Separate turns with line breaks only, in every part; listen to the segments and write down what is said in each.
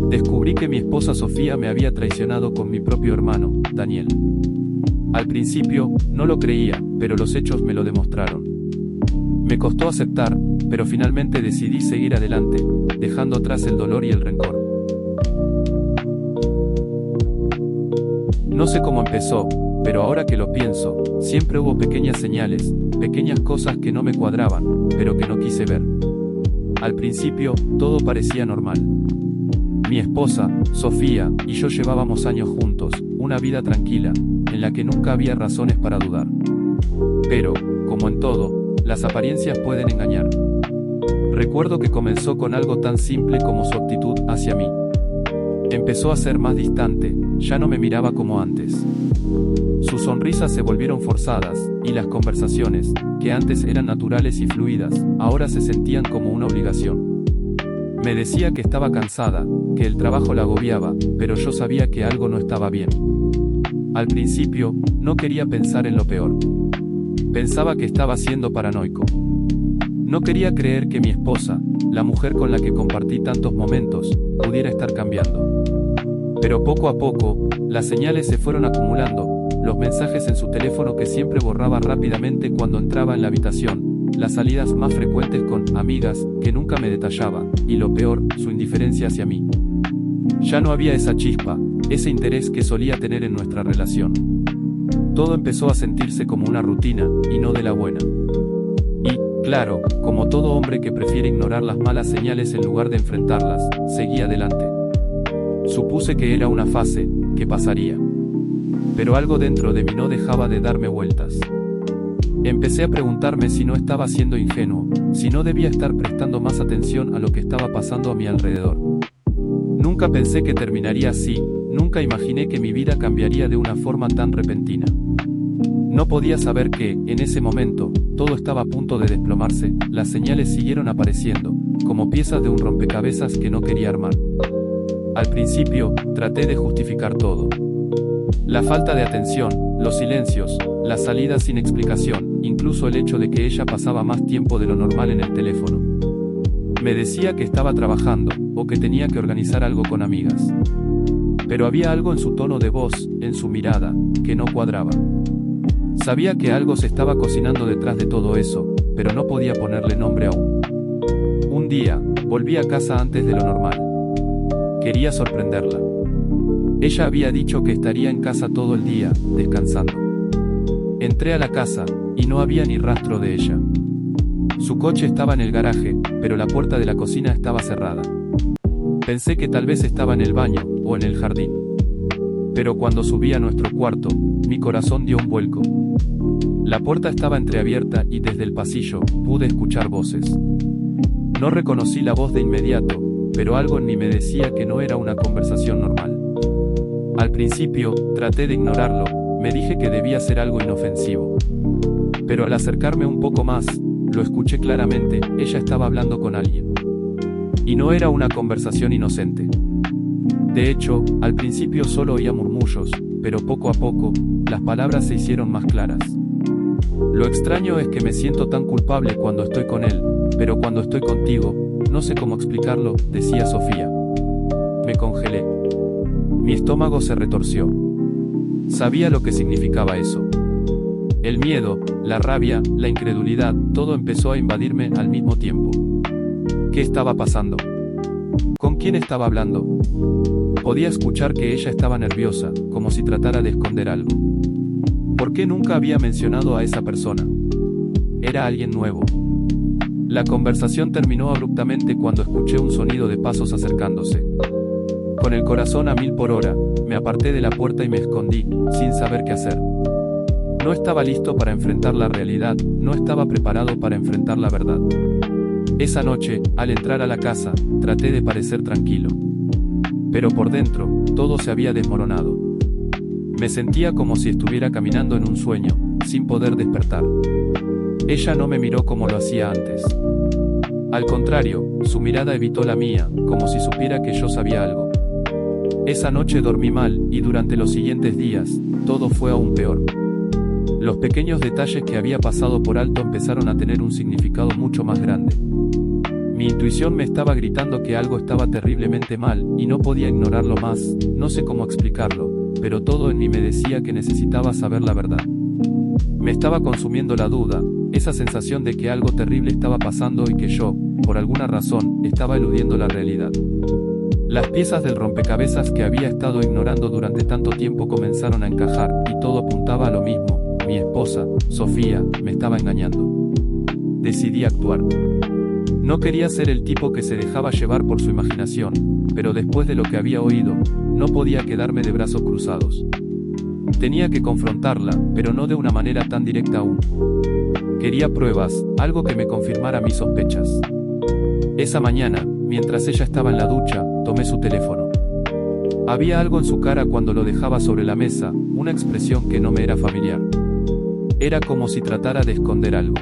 Descubrí que mi esposa Sofía me había traicionado con mi propio hermano, Daniel. Al principio, no lo creía, pero los hechos me lo demostraron. Me costó aceptar, pero finalmente decidí seguir adelante, dejando atrás el dolor y el rencor. No sé cómo empezó, pero ahora que lo pienso, siempre hubo pequeñas señales, pequeñas cosas que no me cuadraban, pero que no quise ver. Al principio, todo parecía normal. Mi esposa, Sofía, y yo llevábamos años juntos, una vida tranquila, en la que nunca había razones para dudar. Pero, como en todo, las apariencias pueden engañar. Recuerdo que comenzó con algo tan simple como su actitud hacia mí. Empezó a ser más distante, ya no me miraba como antes. Sus sonrisas se volvieron forzadas, y las conversaciones, que antes eran naturales y fluidas, ahora se sentían como una obligación. Me decía que estaba cansada, que el trabajo la agobiaba, pero yo sabía que algo no estaba bien. Al principio, no quería pensar en lo peor. Pensaba que estaba siendo paranoico. No quería creer que mi esposa, la mujer con la que compartí tantos momentos, pudiera estar cambiando. Pero poco a poco, las señales se fueron acumulando, los mensajes en su teléfono que siempre borraba rápidamente cuando entraba en la habitación, las salidas más frecuentes con amigas, que nunca me detallaba, y lo peor, su indiferencia hacia mí. Ya no había esa chispa, ese interés que solía tener en nuestra relación. Todo empezó a sentirse como una rutina, y no de la buena. Y, claro, como todo hombre que prefiere ignorar las malas señales en lugar de enfrentarlas, seguí adelante. Supuse que era una fase, que pasaría. Pero algo dentro de mí no dejaba de darme vueltas. Empecé a preguntarme si no estaba siendo ingenuo, si no debía estar prestando más atención a lo que estaba pasando a mi alrededor. Nunca pensé que terminaría así, nunca imaginé que mi vida cambiaría de una forma tan repentina. No podía saber que, en ese momento, todo estaba a punto de desplomarse, las señales siguieron apareciendo, como piezas de un rompecabezas que no quería armar. Al principio, traté de justificar todo. La falta de atención, los silencios, las salidas sin explicación, incluso el hecho de que ella pasaba más tiempo de lo normal en el teléfono. Me decía que estaba trabajando, o que tenía que organizar algo con amigas. Pero había algo en su tono de voz, en su mirada, que no cuadraba. Sabía que algo se estaba cocinando detrás de todo eso, pero no podía ponerle nombre aún. Un día, volví a casa antes de lo normal. Quería sorprenderla. Ella había dicho que estaría en casa todo el día, descansando. Entré a la casa, y no había ni rastro de ella. Su coche estaba en el garaje, pero la puerta de la cocina estaba cerrada. Pensé que tal vez estaba en el baño, o en el jardín. Pero cuando subí a nuestro cuarto, mi corazón dio un vuelco. La puerta estaba entreabierta y desde el pasillo, pude escuchar voces. No reconocí la voz de inmediato, pero algo en mí me decía que no era una conversación normal. Al principio, traté de ignorarlo, me dije que debía ser algo inofensivo. Pero al acercarme un poco más, lo escuché claramente, ella estaba hablando con alguien. Y no era una conversación inocente. De hecho, al principio solo oía murmullos, pero poco a poco, las palabras se hicieron más claras. Lo extraño es que me siento tan culpable cuando estoy con él, pero cuando estoy contigo, no sé cómo explicarlo, decía Sofía. Me congelé. Mi estómago se retorció. Sabía lo que significaba eso. El miedo, la rabia, la incredulidad, todo empezó a invadirme al mismo tiempo. ¿Qué estaba pasando? ¿Con quién estaba hablando? Podía escuchar que ella estaba nerviosa, como si tratara de esconder algo. ¿Por qué nunca había mencionado a esa persona? Era alguien nuevo. La conversación terminó abruptamente cuando escuché un sonido de pasos acercándose. Con el corazón a 1000 por hora, me aparté de la puerta y me escondí, sin saber qué hacer. No estaba listo para enfrentar la realidad, no estaba preparado para enfrentar la verdad. Esa noche, al entrar a la casa, traté de parecer tranquilo. Pero por dentro, todo se había desmoronado. Me sentía como si estuviera caminando en un sueño, sin poder despertar. Ella no me miró como lo hacía antes. Al contrario, su mirada evitó la mía, como si supiera que yo sabía algo. Esa noche dormí mal, y durante los siguientes días, todo fue aún peor. Los pequeños detalles que había pasado por alto empezaron a tener un significado mucho más grande. Mi intuición me estaba gritando que algo estaba terriblemente mal, y no podía ignorarlo más, no sé cómo explicarlo, pero todo en mí me decía que necesitaba saber la verdad. Me estaba consumiendo la duda, esa sensación de que algo terrible estaba pasando y que yo, por alguna razón, estaba eludiendo la realidad. Las piezas del rompecabezas que había estado ignorando durante tanto tiempo comenzaron a encajar, y todo apuntaba a lo mismo: mi esposa, Sofía, me estaba engañando. Decidí actuar. No quería ser el tipo que se dejaba llevar por su imaginación, pero después de lo que había oído, no podía quedarme de brazos cruzados. Tenía que confrontarla, pero no de una manera tan directa aún. Quería pruebas, algo que me confirmara mis sospechas. Esa mañana, mientras ella estaba en la ducha, tomé su teléfono. Había algo en su cara cuando lo dejaba sobre la mesa, una expresión que no me era familiar. Era como si tratara de esconder algo.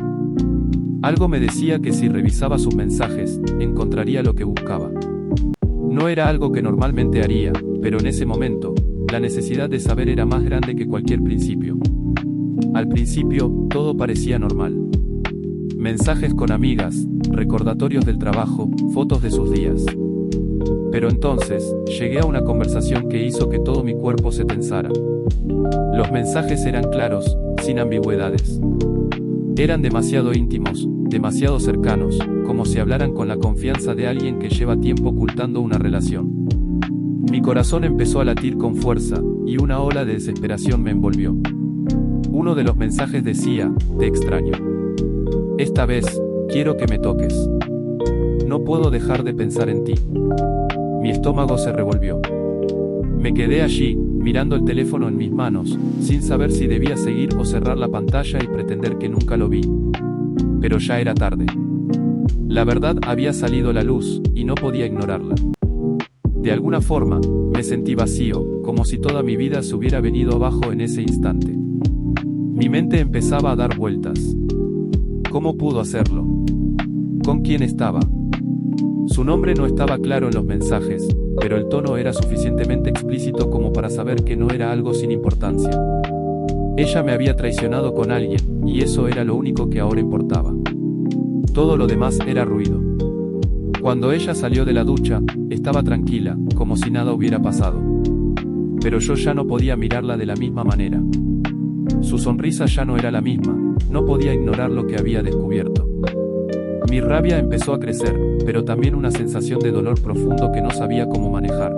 Algo me decía que si revisaba sus mensajes, encontraría lo que buscaba. No era algo que normalmente haría, pero en ese momento, la necesidad de saber era más grande que cualquier principio. Al principio, todo parecía normal. Mensajes con amigas, recordatorios del trabajo, fotos de sus días. Pero entonces, llegué a una conversación que hizo que todo mi cuerpo se tensara. Los mensajes eran claros, sin ambigüedades. Eran demasiado íntimos, demasiado cercanos, como si hablaran con la confianza de alguien que lleva tiempo ocultando una relación. Mi corazón empezó a latir con fuerza, y una ola de desesperación me envolvió. Uno de los mensajes decía: te extraño. Esta vez, quiero que me toques. No puedo dejar de pensar en ti. Mi estómago se revolvió. Me quedé allí, mirando el teléfono en mis manos, sin saber si debía seguir o cerrar la pantalla y pretender que nunca lo vi. Pero ya era tarde. La verdad había salido a la luz, y no podía ignorarla. De alguna forma, me sentí vacío, como si toda mi vida se hubiera venido abajo en ese instante. Mi mente empezaba a dar vueltas. ¿Cómo pudo hacerlo? ¿Con quién estaba? Su nombre no estaba claro en los mensajes, pero el tono era suficientemente explícito como para saber que no era algo sin importancia. Ella me había traicionado con alguien, y eso era lo único que ahora importaba. Todo lo demás era ruido. Cuando ella salió de la ducha, estaba tranquila, como si nada hubiera pasado. Pero yo ya no podía mirarla de la misma manera. Su sonrisa ya no era la misma, no podía ignorar lo que había descubierto. Mi rabia empezó a crecer, pero también una sensación de dolor profundo que no sabía cómo manejar.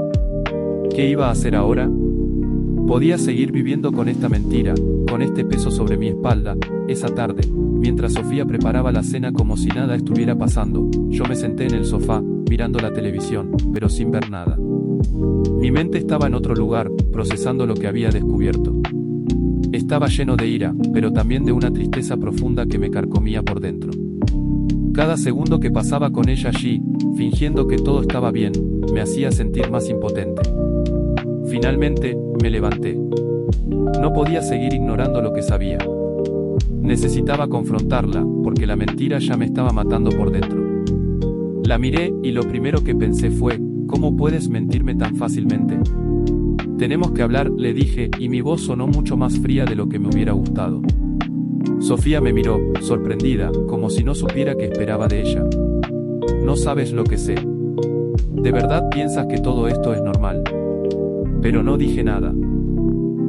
¿Qué iba a hacer ahora? Podía seguir viviendo con esta mentira, con este peso sobre mi espalda. Esa tarde, mientras Sofía preparaba la cena como si nada estuviera pasando, yo me senté en el sofá, mirando la televisión, pero sin ver nada. Mi mente estaba en otro lugar, procesando lo que había descubierto. Estaba lleno de ira, pero también de una tristeza profunda que me carcomía por dentro. Cada segundo que pasaba con ella allí, fingiendo que todo estaba bien, me hacía sentir más impotente. Finalmente, me levanté. No podía seguir ignorando lo que sabía. Necesitaba confrontarla, porque la mentira ya me estaba matando por dentro. La miré, y lo primero que pensé fue: ¿cómo puedes mentirme tan fácilmente? Tenemos que hablar, le dije, y mi voz sonó mucho más fría de lo que me hubiera gustado. Sofía me miró, sorprendida, como si no supiera qué esperaba de ella. No sabes lo que sé. ¿De verdad piensas que todo esto es normal? Pero no dije nada.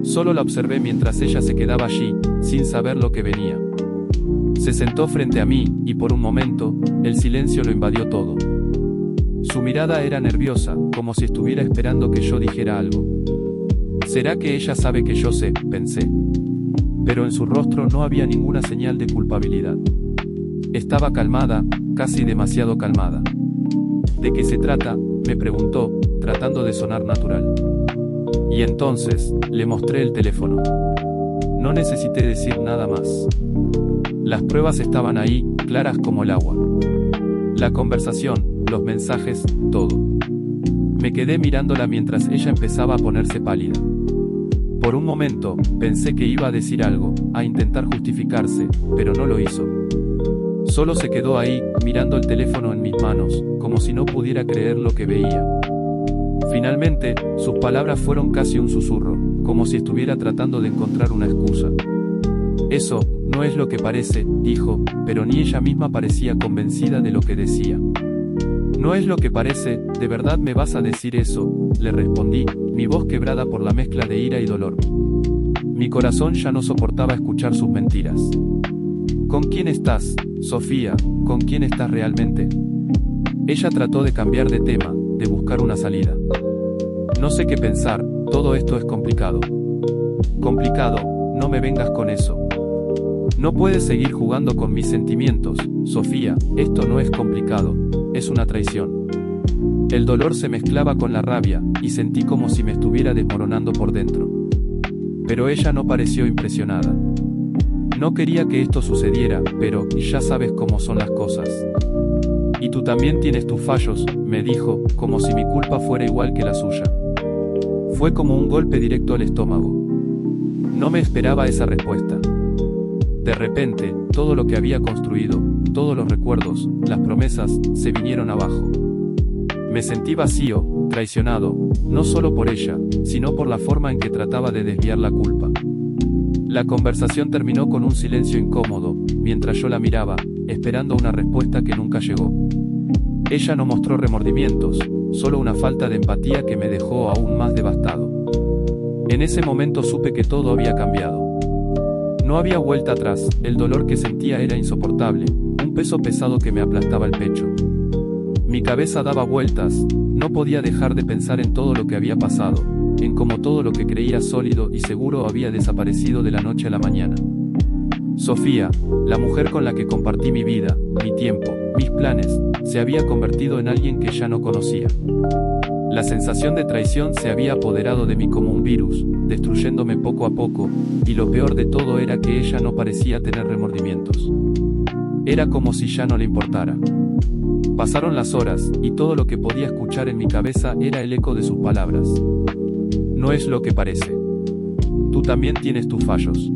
Solo la observé mientras ella se quedaba allí, sin saber lo que venía. Se sentó frente a mí, y por un momento, el silencio lo invadió todo. Su mirada era nerviosa, como si estuviera esperando que yo dijera algo. ¿Será que ella sabe que yo sé?, pensé. Pero en su rostro no había ninguna señal de culpabilidad. Estaba calmada, casi demasiado calmada. ¿De qué se trata?, me preguntó, tratando de sonar natural. Y entonces, le mostré el teléfono. No necesité decir nada más. Las pruebas estaban ahí, claras como el agua. La conversación, los mensajes, todo. Me quedé mirándola mientras ella empezaba a ponerse pálida. Por un momento, pensé que iba a decir algo, a intentar justificarse, pero no lo hizo. Solo se quedó ahí, mirando el teléfono en mis manos, como si no pudiera creer lo que veía. Finalmente, sus palabras fueron casi un susurro, como si estuviera tratando de encontrar una excusa. Eso, no es lo que parece, dijo, pero ni ella misma parecía convencida de lo que decía. No es lo que parece, ¿de verdad me vas a decir eso?, le respondí, mi voz quebrada por la mezcla de ira y dolor. Mi corazón ya no soportaba escuchar sus mentiras. ¿Con quién estás, Sofía? ¿Con quién estás realmente? Ella trató de cambiar de tema, de buscar una salida. No sé qué pensar, todo esto es complicado. Complicado, no me vengas con eso. No puedes seguir jugando con mis sentimientos, Sofía, esto no es complicado, es una traición. El dolor se mezclaba con la rabia, y sentí como si me estuviera desmoronando por dentro. Pero ella no pareció impresionada. No quería que esto sucediera, pero ya sabes cómo son las cosas. Y tú también tienes tus fallos, me dijo, como si mi culpa fuera igual que la suya. Fue como un golpe directo al estómago. No me esperaba esa respuesta. De repente, todo lo que había construido, todos los recuerdos, las promesas, se vinieron abajo. Me sentí vacío, traicionado, no solo por ella, sino por la forma en que trataba de desviar la culpa. La conversación terminó con un silencio incómodo, mientras yo la miraba, esperando una respuesta que nunca llegó. Ella no mostró remordimientos, solo una falta de empatía que me dejó aún más devastado. En ese momento supe que todo había cambiado. No había vuelta atrás, el dolor que sentía era insoportable, un peso pesado que me aplastaba el pecho. Mi cabeza daba vueltas, no podía dejar de pensar en todo lo que había pasado, en cómo todo lo que creía sólido y seguro había desaparecido de la noche a la mañana. Sofía, la mujer con la que compartí mi vida, mi tiempo, mis planes, se había convertido en alguien que ya no conocía. La sensación de traición se había apoderado de mí como un virus, destruyéndome poco a poco, y lo peor de todo era que ella no parecía tener remordimientos. Era como si ya no le importara. Pasaron las horas, y todo lo que podía escuchar en mi cabeza era el eco de sus palabras. No es lo que parece. Tú también tienes tus fallos.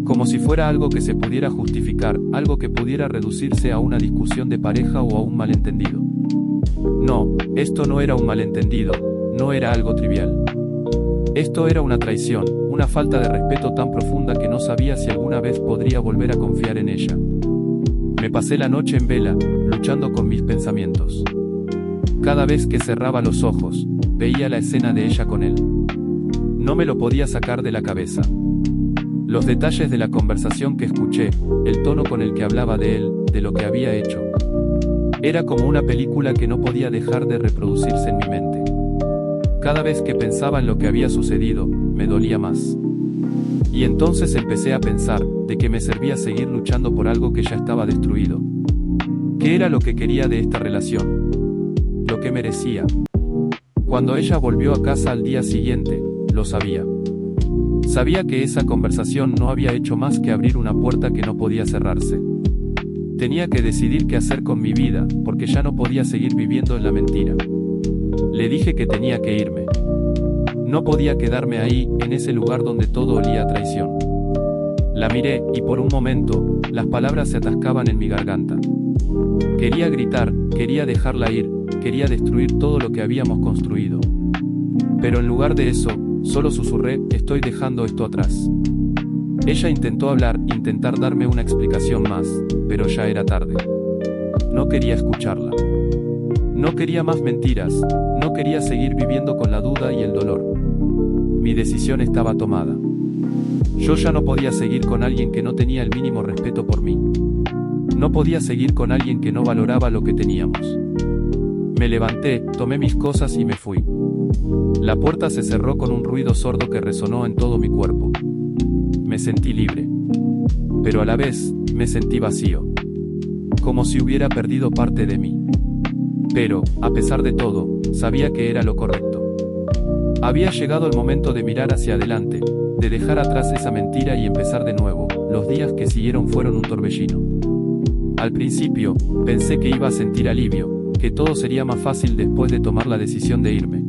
Como si fuera algo que se pudiera justificar, algo que pudiera reducirse a una discusión de pareja o a un malentendido. No, esto no era un malentendido, no era algo trivial. Esto era una traición, una falta de respeto tan profunda que no sabía si alguna vez podría volver a confiar en ella. Me pasé la noche en vela, luchando con mis pensamientos. Cada vez que cerraba los ojos, veía la escena de ella con él. No me lo podía sacar de la cabeza. Los detalles de la conversación que escuché, el tono con el que hablaba de él, de lo que había hecho. Era como una película que no podía dejar de reproducirse en mi mente. Cada vez que pensaba en lo que había sucedido, me dolía más. Y entonces empecé a pensar, ¿de qué me servía seguir luchando por algo que ya estaba destruido? ¿Qué era lo que quería de esta relación? Lo que merecía. Cuando ella volvió a casa al día siguiente, lo sabía. Sabía que esa conversación no había hecho más que abrir una puerta que no podía cerrarse. Tenía que decidir qué hacer con mi vida, porque ya no podía seguir viviendo en la mentira. Le dije que tenía que irme. No podía quedarme ahí, en ese lugar donde todo olía a traición. La miré, y por un momento, las palabras se atascaban en mi garganta. Quería gritar, quería dejarla ir, quería destruir todo lo que habíamos construido. Pero en lugar de eso, solo susurré, estoy dejando esto atrás. Ella intentó hablar, intentar darme una explicación más, pero ya era tarde. No quería escucharla. No quería más mentiras, no quería seguir viviendo con la duda y el dolor. Mi decisión estaba tomada. Yo ya no podía seguir con alguien que no tenía el mínimo respeto por mí. No podía seguir con alguien que no valoraba lo que teníamos. Me levanté, tomé mis cosas y me fui. La puerta se cerró con un ruido sordo que resonó en todo mi cuerpo. Me sentí libre. Pero a la vez, me sentí vacío. Como si hubiera perdido parte de mí. Pero, a pesar de todo, sabía que era lo correcto. Había llegado el momento de mirar hacia adelante, de dejar atrás esa mentira y empezar de nuevo. Los días que siguieron fueron un torbellino. Al principio, pensé que iba a sentir alivio, que todo sería más fácil después de tomar la decisión de irme.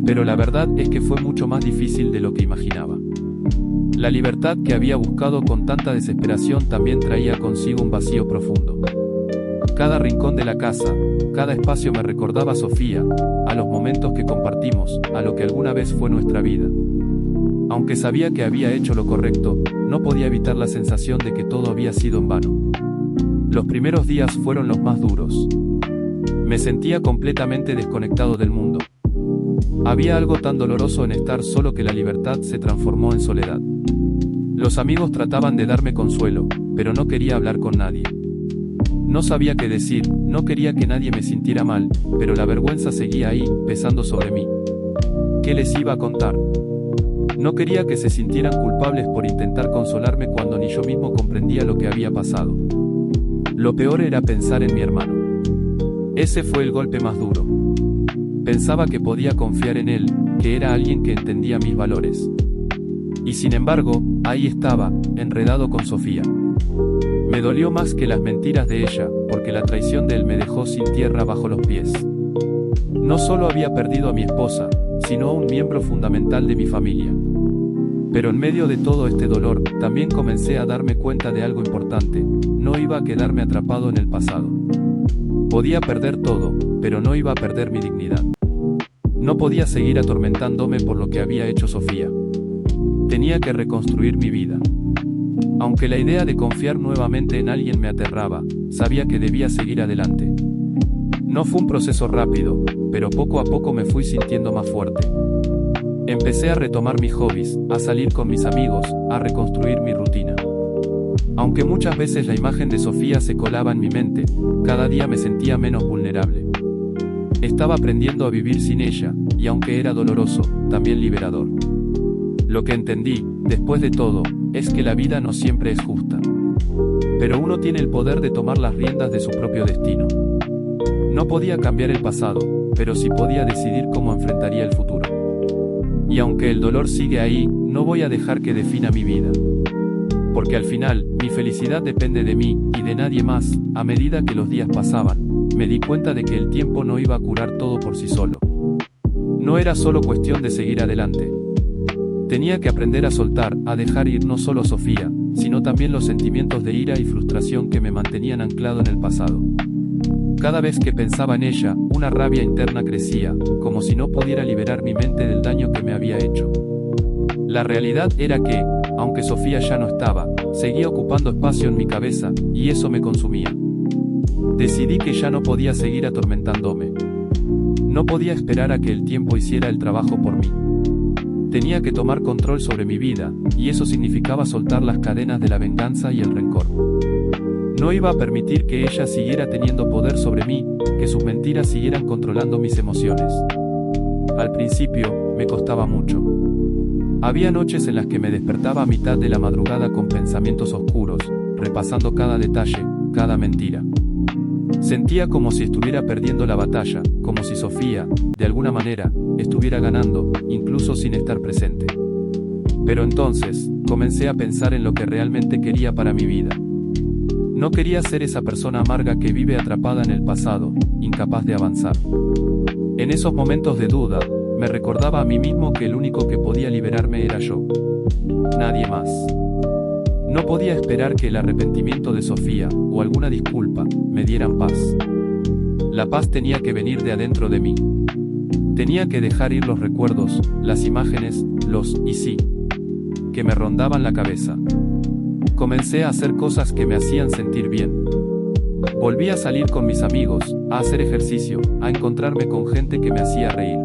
Pero la verdad es que fue mucho más difícil de lo que imaginaba. La libertad que había buscado con tanta desesperación también traía consigo un vacío profundo. Cada rincón de la casa, cada espacio me recordaba a Sofía, a los momentos que compartimos, a lo que alguna vez fue nuestra vida. Aunque sabía que había hecho lo correcto, no podía evitar la sensación de que todo había sido en vano. Los primeros días fueron los más duros. Me sentía completamente desconectado del mundo. Había algo tan doloroso en estar solo que la libertad se transformó en soledad. Los amigos trataban de darme consuelo, pero no quería hablar con nadie. No sabía qué decir, no quería que nadie me sintiera mal, pero la vergüenza seguía ahí, pesando sobre mí. ¿Qué les iba a contar? No quería que se sintieran culpables por intentar consolarme cuando ni yo mismo comprendía lo que había pasado. Lo peor era pensar en mi hermano. Ese fue el golpe más duro. Pensaba que podía confiar en él, que era alguien que entendía mis valores. Y sin embargo, ahí estaba, enredado con Sofía. Me dolió más que las mentiras de ella, porque la traición de él me dejó sin tierra bajo los pies. No solo había perdido a mi esposa, sino a un miembro fundamental de mi familia. Pero en medio de todo este dolor, también comencé a darme cuenta de algo importante: no iba a quedarme atrapado en el pasado. Podía perder todo, pero no iba a perder mi dignidad. No podía seguir atormentándome por lo que había hecho Sofía. Tenía que reconstruir mi vida. Aunque la idea de confiar nuevamente en alguien me aterraba, sabía que debía seguir adelante. No fue un proceso rápido, pero poco a poco me fui sintiendo más fuerte. Empecé a retomar mis hobbies, a salir con mis amigos, a reconstruir mi rutina. Aunque muchas veces la imagen de Sofía se colaba en mi mente, cada día me sentía menos vulnerable. Estaba aprendiendo a vivir sin ella, y aunque era doloroso, también liberador. Lo que entendí, después de todo, es que la vida no siempre es justa. Pero uno tiene el poder de tomar las riendas de su propio destino. No podía cambiar el pasado, pero sí podía decidir cómo enfrentaría el futuro. Y aunque el dolor sigue ahí, no voy a dejar que defina mi vida. Porque al final, mi felicidad depende de mí, y de nadie más. A medida que los días pasaban, me di cuenta de que el tiempo no iba a curar todo por sí solo. No era solo cuestión de seguir adelante. Tenía que aprender a soltar, a dejar ir no solo a Sofía, sino también los sentimientos de ira y frustración que me mantenían anclado en el pasado. Cada vez que pensaba en ella, una rabia interna crecía, como si no pudiera liberar mi mente del daño que me había hecho. La realidad era que, aunque Sofía ya no estaba, seguía ocupando espacio en mi cabeza, y eso me consumía. Decidí que ya no podía seguir atormentándome. No podía esperar a que el tiempo hiciera el trabajo por mí. Tenía que tomar control sobre mi vida, y eso significaba soltar las cadenas de la venganza y el rencor. No iba a permitir que ella siguiera teniendo poder sobre mí, que sus mentiras siguieran controlando mis emociones. Al principio, me costaba mucho. Había noches en las que me despertaba a mitad de la madrugada con pensamientos oscuros, repasando cada detalle, cada mentira. Sentía como si estuviera perdiendo la batalla, como si Sofía, de alguna manera, estuviera ganando, incluso sin estar presente. Pero entonces, comencé a pensar en lo que realmente quería para mi vida. No quería ser esa persona amarga que vive atrapada en el pasado, incapaz de avanzar. En esos momentos de duda, me recordaba a mí mismo que el único que podía liberarme era yo. Nadie más. No podía esperar que el arrepentimiento de Sofía, o alguna disculpa, me dieran paz. La paz tenía que venir de adentro de mí. Tenía que dejar ir los recuerdos, las imágenes, los "y sí" que me rondaban la cabeza. Comencé a hacer cosas que me hacían sentir bien. Volví a salir con mis amigos, a hacer ejercicio, a encontrarme con gente que me hacía reír.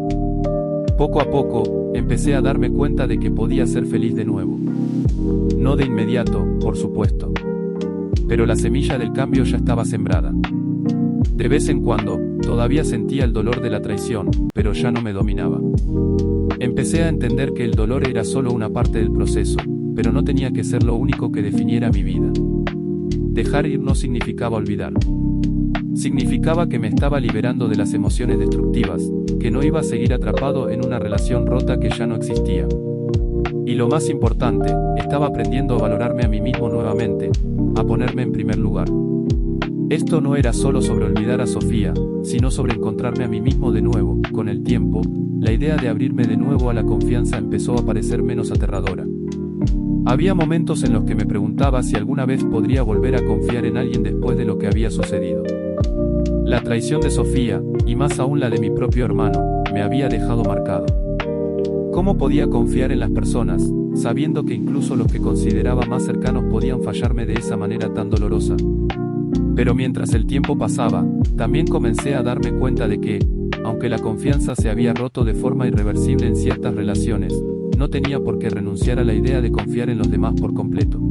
Poco a poco, empecé a darme cuenta de que podía ser feliz de nuevo. No de inmediato, por supuesto. Pero la semilla del cambio ya estaba sembrada. De vez en cuando, todavía sentía el dolor de la traición, pero ya no me dominaba. Empecé a entender que el dolor era solo una parte del proceso, pero no tenía que ser lo único que definiera mi vida. Dejar ir no significaba olvidar. Significaba que me estaba liberando de las emociones destructivas, que no iba a seguir atrapado en una relación rota que ya no existía. Y lo más importante, estaba aprendiendo a valorarme a mí mismo nuevamente, a ponerme en primer lugar. Esto no era solo sobre olvidar a Sofía, sino sobre encontrarme a mí mismo de nuevo. Con el tiempo, la idea de abrirme de nuevo a la confianza empezó a parecer menos aterradora. Había momentos en los que me preguntaba si alguna vez podría volver a confiar en alguien después de lo que había sucedido. La traición de Sofía, y más aún la de mi propio hermano, me había dejado marcado. ¿Cómo podía confiar en las personas, sabiendo que incluso los que consideraba más cercanos podían fallarme de esa manera tan dolorosa? Pero mientras el tiempo pasaba, también comencé a darme cuenta de que, aunque la confianza se había roto de forma irreversible en ciertas relaciones, no tenía por qué renunciar a la idea de confiar en los demás por completo.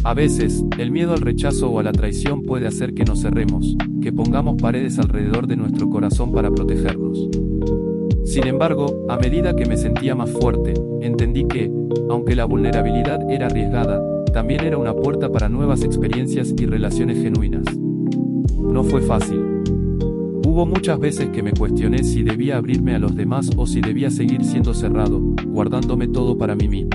A veces, el miedo al rechazo o a la traición puede hacer que nos cerremos, que pongamos paredes alrededor de nuestro corazón para protegernos. Sin embargo, a medida que me sentía más fuerte, entendí que, aunque la vulnerabilidad era arriesgada, también era una puerta para nuevas experiencias y relaciones genuinas. No fue fácil. Hubo muchas veces que me cuestioné si debía abrirme a los demás o si debía seguir siendo cerrado, guardándome todo para mí mismo.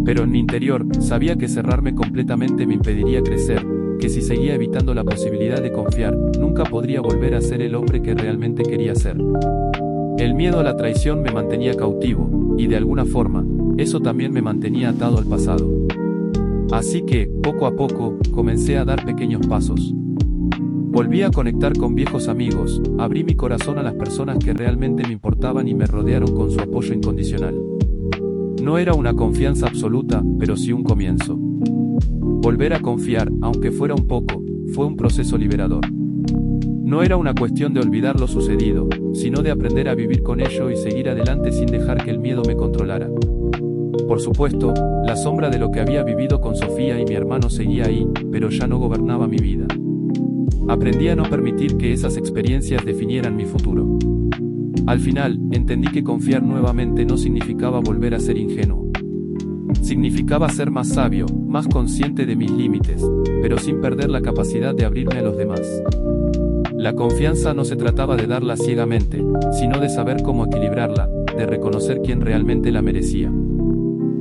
Pero en mi interior, sabía que cerrarme completamente me impediría crecer, que si seguía evitando la posibilidad de confiar, nunca podría volver a ser el hombre que realmente quería ser. El miedo a la traición me mantenía cautivo, y de alguna forma, eso también me mantenía atado al pasado. Así que, poco a poco, comencé a dar pequeños pasos. Volví a conectar con viejos amigos, abrí mi corazón a las personas que realmente me importaban y me rodearon con su apoyo incondicional. No era una confianza absoluta, pero sí un comienzo. Volver a confiar, aunque fuera un poco, fue un proceso liberador. No era una cuestión de olvidar lo sucedido, sino de aprender a vivir con ello y seguir adelante sin dejar que el miedo me controlara. Por supuesto, la sombra de lo que había vivido con Sofía y mi hermano seguía ahí, pero ya no gobernaba mi vida. Aprendí a no permitir que esas experiencias definieran mi futuro. Al final, entendí que confiar nuevamente no significaba volver a ser ingenuo. Significaba ser más sabio, más consciente de mis límites, pero sin perder la capacidad de abrirme a los demás. La confianza no se trataba de darla ciegamente, sino de saber cómo equilibrarla, de reconocer quién realmente la merecía.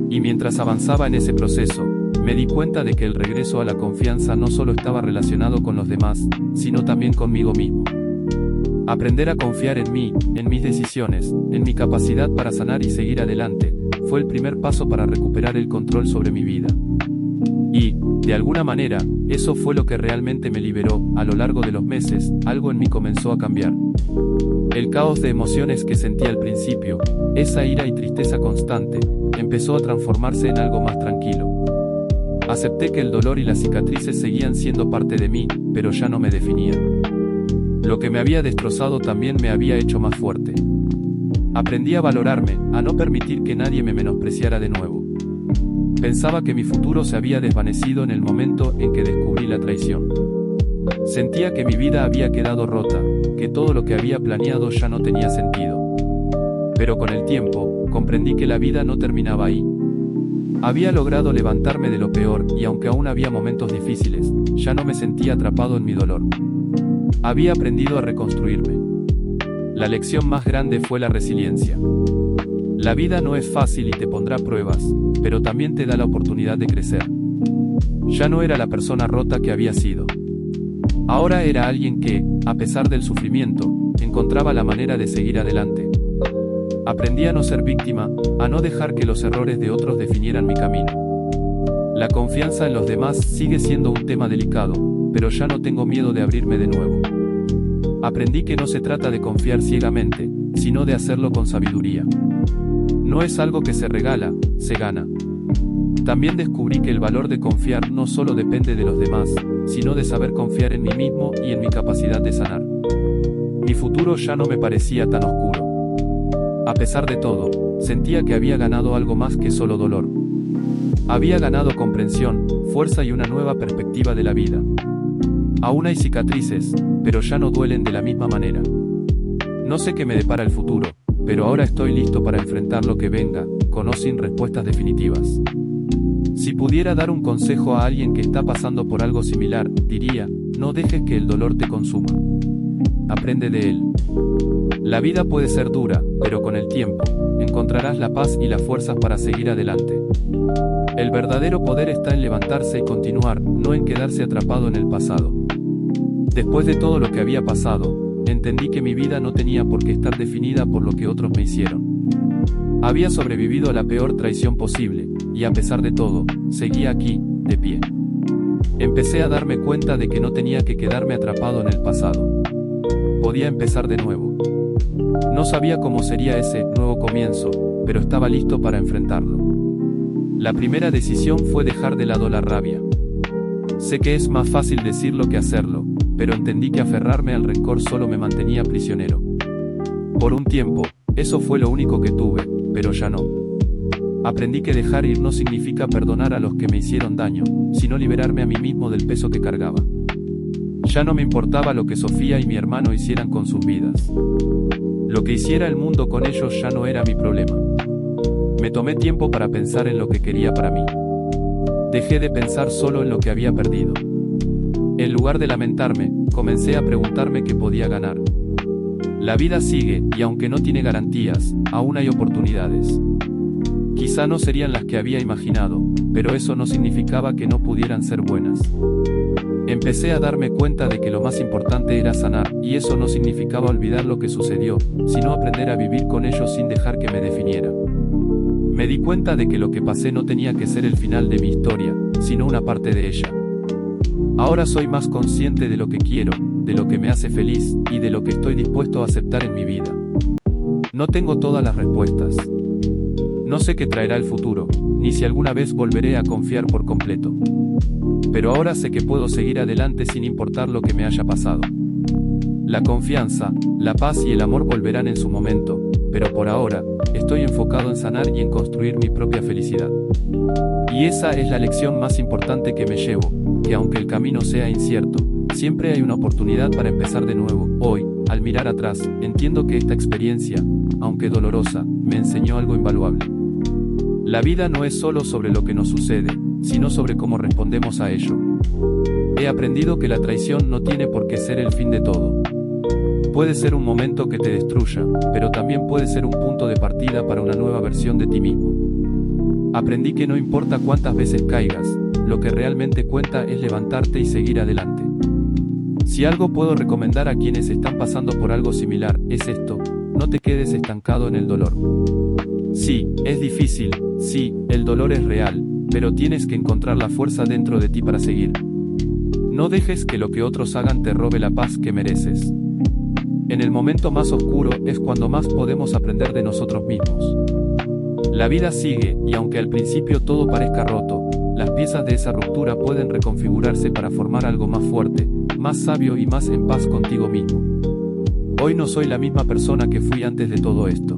Y mientras avanzaba en ese proceso, me di cuenta de que el regreso a la confianza no solo estaba relacionado con los demás, sino también conmigo mismo. Aprender a confiar en mí, en mis decisiones, en mi capacidad para sanar y seguir adelante, fue el primer paso para recuperar el control sobre mi vida. Y, de alguna manera, eso fue lo que realmente me liberó. A lo largo de los meses, algo en mí comenzó a cambiar. El caos de emociones que sentía al principio, esa ira y tristeza constante, empezó a transformarse en algo más tranquilo. Acepté que el dolor y las cicatrices seguían siendo parte de mí, pero ya no me definían. Lo que me había destrozado también me había hecho más fuerte. Aprendí a valorarme, a no permitir que nadie me menospreciara de nuevo. Pensaba que mi futuro se había desvanecido en el momento en que descubrí la traición. Sentía que mi vida había quedado rota, que todo lo que había planeado ya no tenía sentido. Pero con el tiempo, comprendí que la vida no terminaba ahí. Había logrado levantarme de lo peor, y aunque aún había momentos difíciles, ya no me sentía atrapado en mi dolor. Había aprendido a reconstruirme. La lección más grande fue la resiliencia. La vida no es fácil y te pondrá pruebas, pero también te da la oportunidad de crecer. Ya no era la persona rota que había sido. Ahora era alguien que, a pesar del sufrimiento, encontraba la manera de seguir adelante. Aprendí a no ser víctima, a no dejar que los errores de otros definieran mi camino. La confianza en los demás sigue siendo un tema delicado, pero ya no tengo miedo de abrirme de nuevo. Aprendí que no se trata de confiar ciegamente, sino de hacerlo con sabiduría. No es algo que se regala, se gana. También descubrí que el valor de confiar no solo depende de los demás, sino de saber confiar en mí mismo y en mi capacidad de sanar. Mi futuro ya no me parecía tan oscuro. A pesar de todo, sentía que había ganado algo más que solo dolor. Había ganado comprensión, fuerza y una nueva perspectiva de la vida. Aún hay cicatrices, pero ya no duelen de la misma manera. No sé qué me depara el futuro, pero ahora estoy listo para enfrentar lo que venga, con o sin respuestas definitivas. Si pudiera dar un consejo a alguien que está pasando por algo similar, diría, no dejes que el dolor te consuma. Aprende de él. La vida puede ser dura, pero con el tiempo, encontrarás la paz y las fuerzas para seguir adelante. El verdadero poder está en levantarse y continuar, no en quedarse atrapado en el pasado. Después de todo lo que había pasado, entendí que mi vida no tenía por qué estar definida por lo que otros me hicieron. Había sobrevivido a la peor traición posible, y a pesar de todo, seguía aquí, de pie. Empecé a darme cuenta de que no tenía que quedarme atrapado en el pasado. Podía empezar de nuevo. No sabía cómo sería ese nuevo comienzo, pero estaba listo para enfrentarlo. La primera decisión fue dejar de lado la rabia. Sé que es más fácil decirlo que hacerlo, pero entendí que aferrarme al rencor solo me mantenía prisionero. Por un tiempo, eso fue lo único que tuve, pero ya no. Aprendí que dejar ir no significa perdonar a los que me hicieron daño, sino liberarme a mí mismo del peso que cargaba. Ya no me importaba lo que Sofía y mi hermano hicieran con sus vidas. Lo que hiciera el mundo con ellos ya no era mi problema. Me tomé tiempo para pensar en lo que quería para mí. Dejé de pensar solo en lo que había perdido. En lugar de lamentarme, comencé a preguntarme qué podía ganar. La vida sigue, y aunque no tiene garantías, aún hay oportunidades. Quizá no serían las que había imaginado, pero eso no significaba que no pudieran ser buenas. Empecé a darme cuenta de que lo más importante era sanar, y eso no significaba olvidar lo que sucedió, sino aprender a vivir con ello sin dejar que me definiera. Me di cuenta de que lo que pasé no tenía que ser el final de mi historia, sino una parte de ella. Ahora soy más consciente de lo que quiero, de lo que me hace feliz, y de lo que estoy dispuesto a aceptar en mi vida. No tengo todas las respuestas. No sé qué traerá el futuro, ni si alguna vez volveré a confiar por completo. Pero ahora sé que puedo seguir adelante sin importar lo que me haya pasado. La confianza, la paz y el amor volverán en su momento, pero por ahora, estoy enfocado en sanar y en construir mi propia felicidad. Y esa es la lección más importante que me llevo, que aunque el camino sea incierto, siempre hay una oportunidad para empezar de nuevo. Hoy, al mirar atrás, entiendo que esta experiencia, aunque dolorosa, me enseñó algo invaluable. La vida no es solo sobre lo que nos sucede, sino sobre cómo respondemos a ello. He aprendido que la traición no tiene por qué ser el fin de todo. Puede ser un momento que te destruya, pero también puede ser un punto de partida para una nueva versión de ti mismo. Aprendí que no importa cuántas veces caigas, lo que realmente cuenta es levantarte y seguir adelante. Si algo puedo recomendar a quienes están pasando por algo similar, es esto: no te quedes estancado en el dolor. Sí, es difícil, sí, el dolor es real, pero tienes que encontrar la fuerza dentro de ti para seguir. No dejes que lo que otros hagan te robe la paz que mereces. En el momento más oscuro es cuando más podemos aprender de nosotros mismos. La vida sigue, y aunque al principio todo parezca roto, las piezas de esa ruptura pueden reconfigurarse para formar algo más fuerte, más sabio y más en paz contigo mismo. Hoy no soy la misma persona que fui antes de todo esto.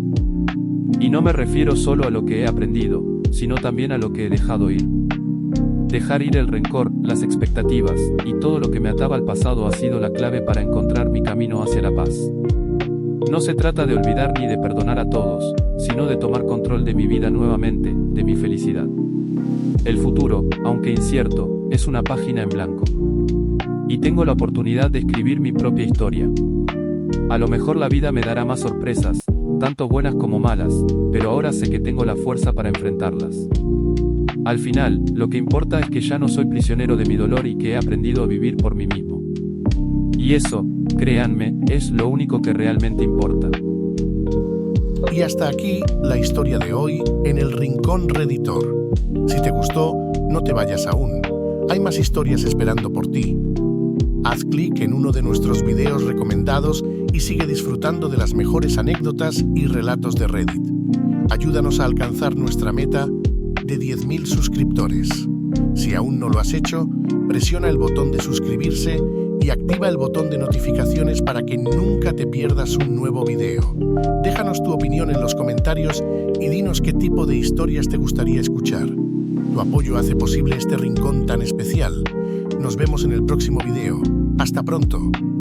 Y no me refiero solo a lo que he aprendido, sino también a lo que he dejado ir. Dejar ir el rencor, las expectativas, y todo lo que me ataba al pasado ha sido la clave para encontrar mi camino hacia la paz. No se trata de olvidar ni de perdonar a todos, sino de tomar control de mi vida nuevamente, de mi felicidad. El futuro, aunque incierto, es una página en blanco. Y tengo la oportunidad de escribir mi propia historia. A lo mejor la vida me dará más sorpresas, tanto buenas como malas, pero ahora sé que tengo la fuerza para enfrentarlas. Al final, lo que importa es que ya no soy prisionero de mi dolor y que he aprendido a vivir por mí mismo. Y eso, créanme, es lo único que realmente importa.
Y hasta aquí la historia de hoy en el Rincón Redditor. Si te gustó, no te vayas aún. Hay más historias esperando por ti. Haz clic en uno de nuestros videos recomendados y sigue disfrutando de las mejores anécdotas y relatos de Reddit. Ayúdanos a alcanzar nuestra meta de 10.000 suscriptores. Si aún no lo has hecho, presiona el botón de suscribirse y activa el botón de notificaciones para que nunca te pierdas un nuevo video. Déjanos tu opinión en los comentarios y dinos qué tipo de historias te gustaría escuchar. Tu apoyo hace posible este rincón tan especial. Nos vemos en el próximo video. ¡Hasta pronto!